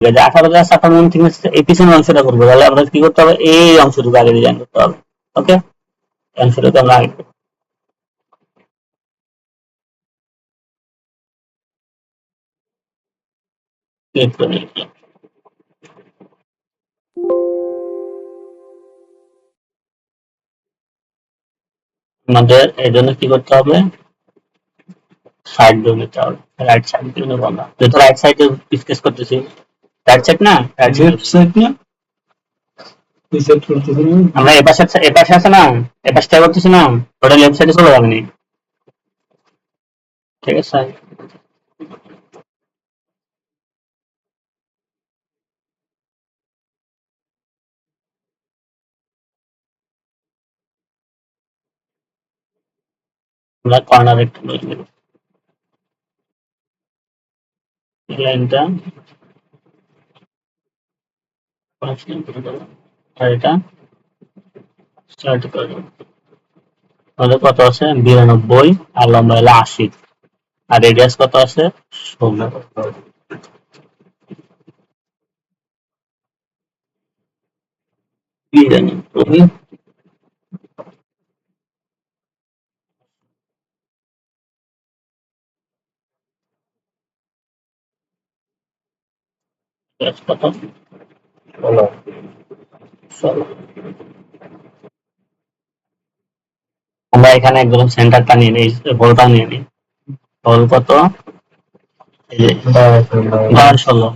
যে 18,058 থেকে এই পিছনের অংশটা করবো, তাহলে আমরা কি করতে হবে, এই অংশটুকু আগে ডিজাইন করতে হবে। ওকে, অংশটুকু আমরা আগে ক্লিক করে নিই। আমাদের এই জন্য কি করতে হবে, সাইড ভিউ নিতে হবে, রাইট সাইড ভিউ নেবো আমরা, যেহেতু রাইট সাইডে ডিসকাস করতেছি। রাইট সাইড না, রাইট সাইড না, আমরা এপাশে আছে না, এপাশটা করতেছি না, ওটা লেফট সাইডে চলে যাবে না। ঠিক আছে, আমরা কর্নার একটু নিয়ে নেব, এই লাইনটা আর এটা স্টার্ট করে দেবো। আমাদের কত আছে, 92, আর লম্বা হলো 80, আর রেডিয়াস কত আছে, 16। কি জানি তুমি, কত, বলো, 16। আমরা এখানে একদম সেন্টারটা নিয়ে নিই, বলটা নিয়ে নিই, বল কত, এই যে 16,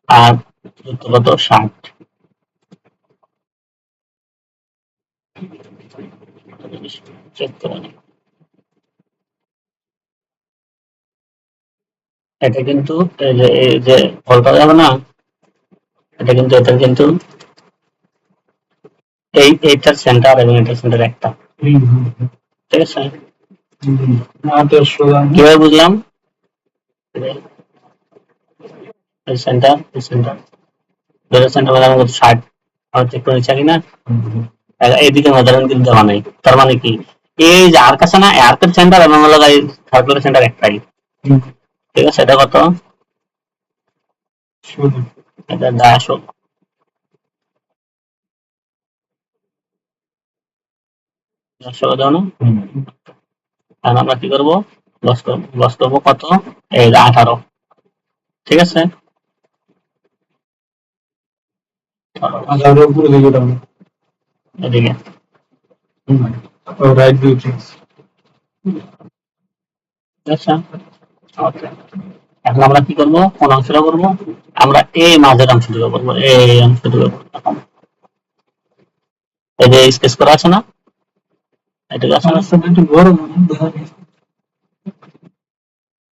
আর দূরত্ব কত, 60। চেক করে নিই। এটা কিন্তু এই যে বলটা যাবে না, এটা কিন্তু এটার কিন্তু এইটার সেন্টার এবং এটার সেন্টার একটা। ঠিক আছে, কিভাবে বুঝলাম, এই সেন্টার, এই সেন্টার, দুটো সেন্টার মানে আমাদের 60, আমরা চেক করে চাই না, এইদিকে উদাহরণ কিন্তু দেওয়া নাই, তার মানে কি, এই যে আর কাছে না, আর্কের সেন্টার এবং হলো সার্কুলার সেন্টার একটাই। ঠিক আছে, এটা কত, এটা 10, 10 দাও না, তাহলে আমরা কি করবো, লস করবো কত, এই যে 18। ঠিক আছে, 18 উপরে দিকে দাও, এদিকে রাইট ভিউ। আচ্ছা, ওকে। এখন আমরা কি করবো, কোন অংশটা করবো, আমরা এই মাঝের অংশটুকু করবো, এই অংশটুকু করবো। এই যে স্কেচ করা আছে না, এটুকু আছে না, একটু বড়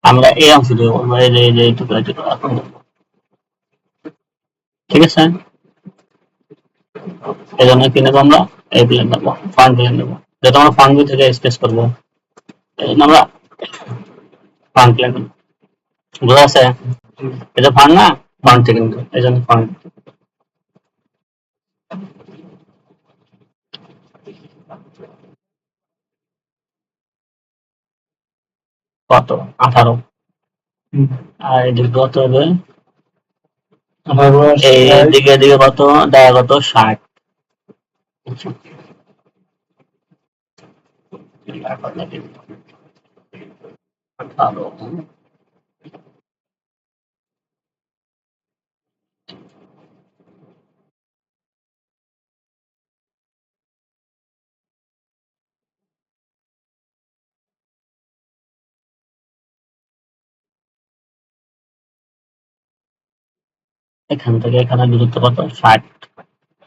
আমরা এই অংশটুকু করবো, এই যে এইটুকু এইটুকু এখন করবো। ঠিক আছে, এই জন্য কি নেবো আমরা, এই প্লেন নেবো, ফ্রন্ট প্লেন নেবো, যেহেতু আমরা ফ্রন্ট ভিউ থেকে স্কেচ করবো, এই জন্য আমরা ফ্রন্ট প্লেন নেবো। বোঝা আছে, এটা ফ্রন্ট না, ফ্রন্ট থেকে নিবো, এই জন্য ফ্রন্ট। কত, 18, আর এদিকে কত হবে, এই দিকে দিকে কত, দেখা কত, 60। ভালো, এখান থেকে এখানে দূরত্ব কত, 60,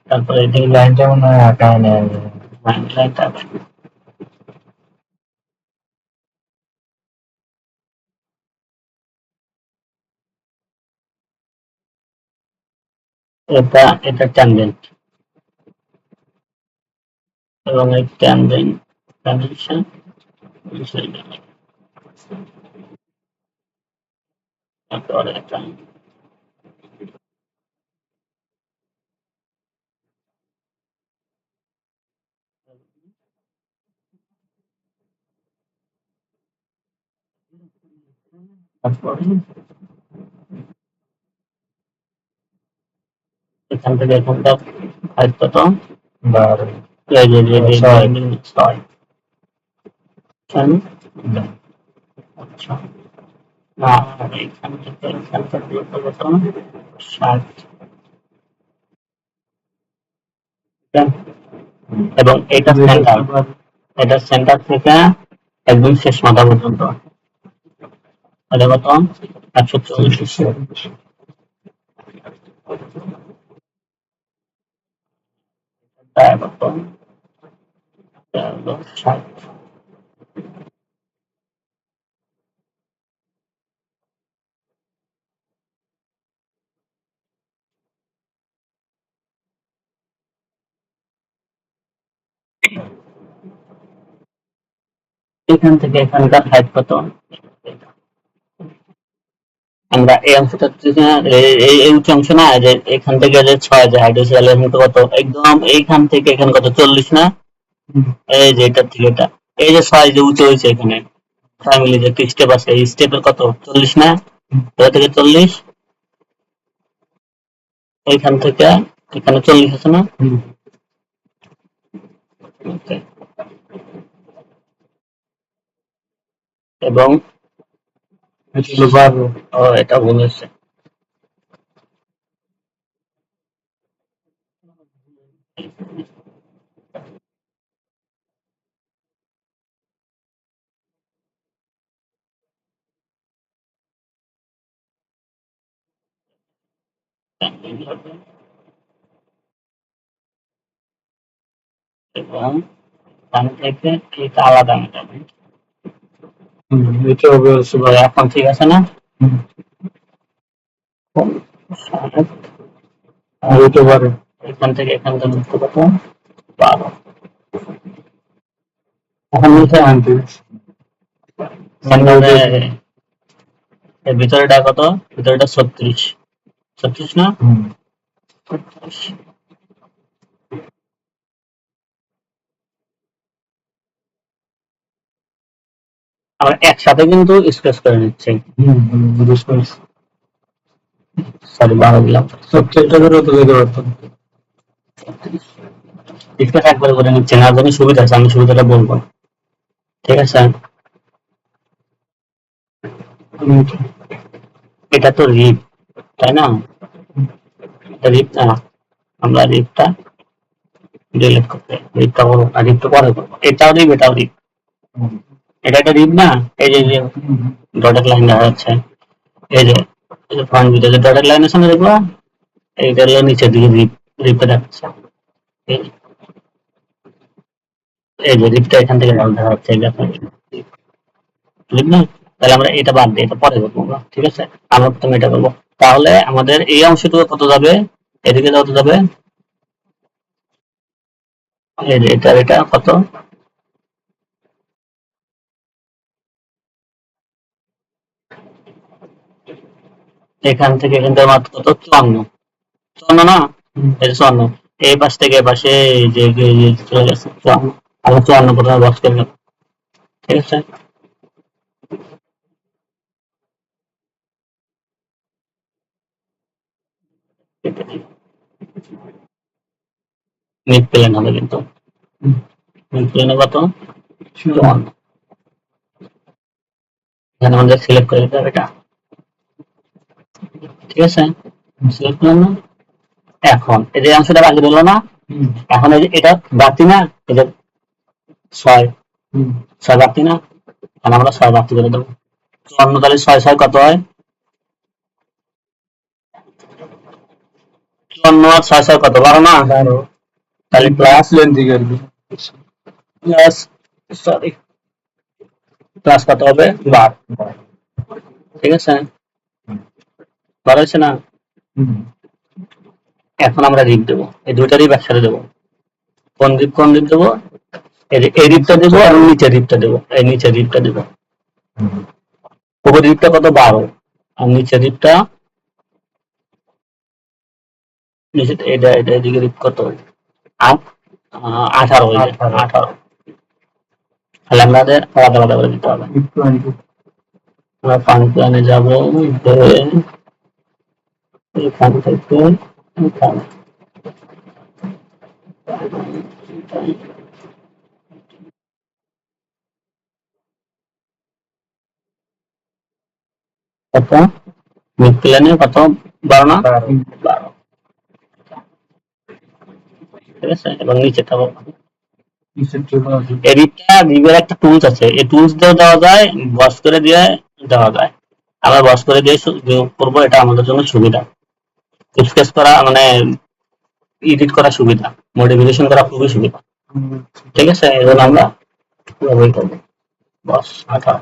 তারপরে এদিকে লাইনটা মনে হয় আঁকা নেই, লাইনটা এটা, এটা ট্যানজেন্ট, এবং এই ট্যানজেন্ট ডাইমেনশন, তারপরে এটা, তারপরে এখান থেকে এখানকার হাইট কত? 12 এই যে যে যে ছয়। 6 আচ্ছা আর এখান থেকে এখানকার দূরত্ব কত? 60 এবং এটা সেন্টার, এটা সেন্টার থেকে একদম শেষ মাথা পর্যন্ত এটা কত? 140 কত? 60 এখান থেকে এখানকার হাইট কত? আমরা এই অংশটা এই উঁচু অংশ না, যে এখান থেকে যে 6 যে হাইট হয়েছে তাহলে এখানে কত? একদম এইখান থেকে এখানে কত? 40 না? এই যে এটার থেকে এটা, এই যে 6 যে উঁচু হয়েছে এখানে ফ্যামিলি যে একটা স্টেপ আছে, এই স্টেপের কত? 40 না? এটা থেকে 40, এইখান থেকে এখানে 40 আছে না? Okay. এবং এটা ভুল হচ্ছে। এবং ডান থেকে এটা আলাদা মেটাবে। এটা হবে এখন ঠিক আছে না? আর এটা 12 এখান থেকে এখান পর্যন্ত কত? 12 এখন নিচে আনতে এর ভিতরেটা কত? ভিতরেটা 36 36 না? 36 আমরা একসাথে কিন্তু স্কেচ করে নিচ্ছি। সরি 12 দিলাম। প্রত্যেকটা করে তো দিতে পারতাম। স্কেচ একবারে করে নিচ্ছি না, জানি সুবিধা আছে, আমি সুবিধাটা বলবো, ঠিক আছে? এটা তো রিপ, তাই না? এটা রিপ না, আমরা রিপটা ডিলিট করতে, রিপটা বড় না, রিপটা পরে করবো। এটাও রিপ, এটাও রিপ, এটা একটা রিপ না? এই যে ডটেড লাইন দেখা যাচ্ছে, এই যে ফ্রন্ট ভিউতে যে ডটেড লাইন আছে না, দেখবা এইটা হলো নিচের দিকে রিপ, রিপটা দেখাচ্ছে, এই যে রিপটা এখান থেকে দেখা যাচ্ছে, এই দেখো রিপ না? তাহলে আমরা এটা বাদ দিই, এটা পরে করবো আমরা, ঠিক আছে? আমরা প্রথমে এটা করবো। তাহলে আমাদের এই অংশটুকু কত যাবে? এদিকে কত যাবে? এই যে এটা কত? এখান থেকে এখানকার মাত্র কত? 54, 54 না? এই 54, এই পাশ থেকে এ পাশে এই যে চলে গেছে 54, আমরা 54 প্রথমে বক্স করে নেব, ঠিক আছে? মিড প্লেন হবে কিন্তু, মিড প্লেনে কত? 54, এখানে আমাদের সিলেক্ট করে দিতে হবে এটা, ঠিক আছে? সিলেক্ট করলাম না? এখন এই যে অংশটা বাকি রইলো না, এখন এই যে এটা বাড়তি না, এই যে 6 6 বাড়তি না, এখন আমরা 6 বাড়তি করে দেবো। 54 তাহলে 6 6 কত হয়? 54 আর 6 6 কত? 12 না? তাহলে প্লাস লেন দিকে আসবে। প্লাস সরি প্লাস কত হবে? 12, ঠিক আছে? 12 হচ্ছে না? এখন আমরা রিপ দেবো, এই দুইটা রিপ একসাথে দেবো। কোন রিপ দেবো? এই রিপটা দেবো আর নিচের রিপটা দেবো, এই নিচের রিপটা দেবো। উপর রিপটা কত? 12, আর নিচের রিপটা নিচে এটা এটা এদিকে রিপ কত? 18 হয়ে যায়, 18। তাহলে আমাদের আলাদা আলাদা করে দিতে হবে। আমরা ফান প্ল্যানে যাবো, এখান থেকে এখানে কত মিড প্লেনে কত 12 না 12 ঠিক আছে এবং নিচেটা এডিটটা ভিভের একটা টুলস আছে এই টুলস দিয়েও দেওয়া যায় বস করে দিয়ে দেওয়া যায় আমরা বস করে দিয়ে করবো এটা আমাদের জন্য সুবিধা স্কেচ করা মানে এডিট করা সুবিধা মডিফিকেশন করা খুবই সুবিধা ঠিক আছে এজন্য আমরা ব্যবহার করবো বস 18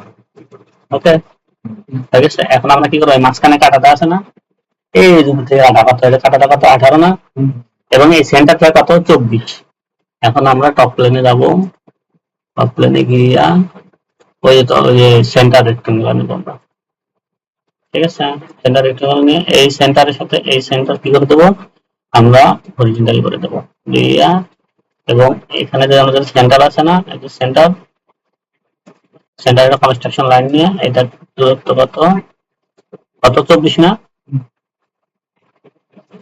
ওকে ঠিক আছে এখন আমরা কি করবো এই মাঝখানে কাটাটা আছে না এই দুটো থেকে কাটাটা কত 18 না এবং এই সেন্টারটা কত 24 এখন আমরা টপ প্লেনে যাব টপ প্লেনে গিয়া ওই যে সেন্টার রেক্টেঙ্গেল নেব আমরা ঠিক আছে সেন্টার রেক্টেঙ্গেল নিয়ে এই সেন্টারের সাথে এই সেন্টার কি করে দেবো আমরা হরিজন্টাল করে দেবো দিয়া এবং এখানে যে আমাদের সেন্টার আছে না এই যে সেন্টার সেন্টারের কনস্ট্রাকশন লাইন নিয়ে এটা দূরত্ব কত কত 24 না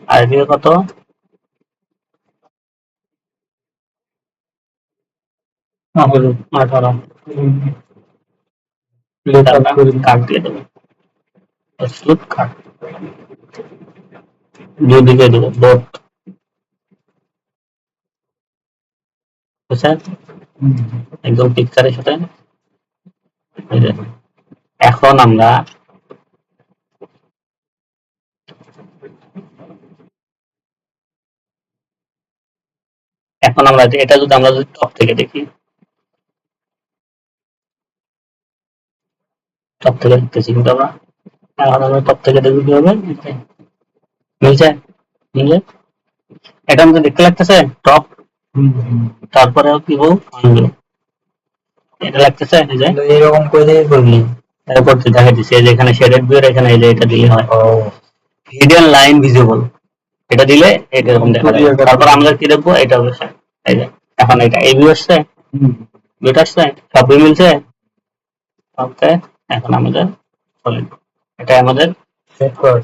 আর এদিকে কত 18 কাট দিয়ে দেবো স্লুপ কাট দুদিকে দেবো বোথ বুঝছেন একদম পিকচারের সাথে এখন আমরা এটা যদি আমরা যদি টপ থেকে দেখি টপ থেকে দেখতেছি কিন্তু আমরা এখন আমরা টপ থেকে দেখবো কি হবে নিচে নিচে এটা আমাদের দেখতে লাগতেছে টপ তারপরে কি বল এটা লাগতেছে এই যে এরকম করে করবি তারপর তুই দেখা দিচ্ছে যে এখানে শেডেড ভিউ এখানে এই যে এটা দিলে হয় হিডেন লাইন ভিজিবল এটা দিলে এটা এরকম দেখা যায় তারপর আমরা কি দেখবো এটা হচ্ছে এই যে এখন এটা এই ভিউ আসছে ভিউটা আসছে সব ভিউ মিলছে ওকে এখন আমাদের সলিড এটা আমাদের সেট কর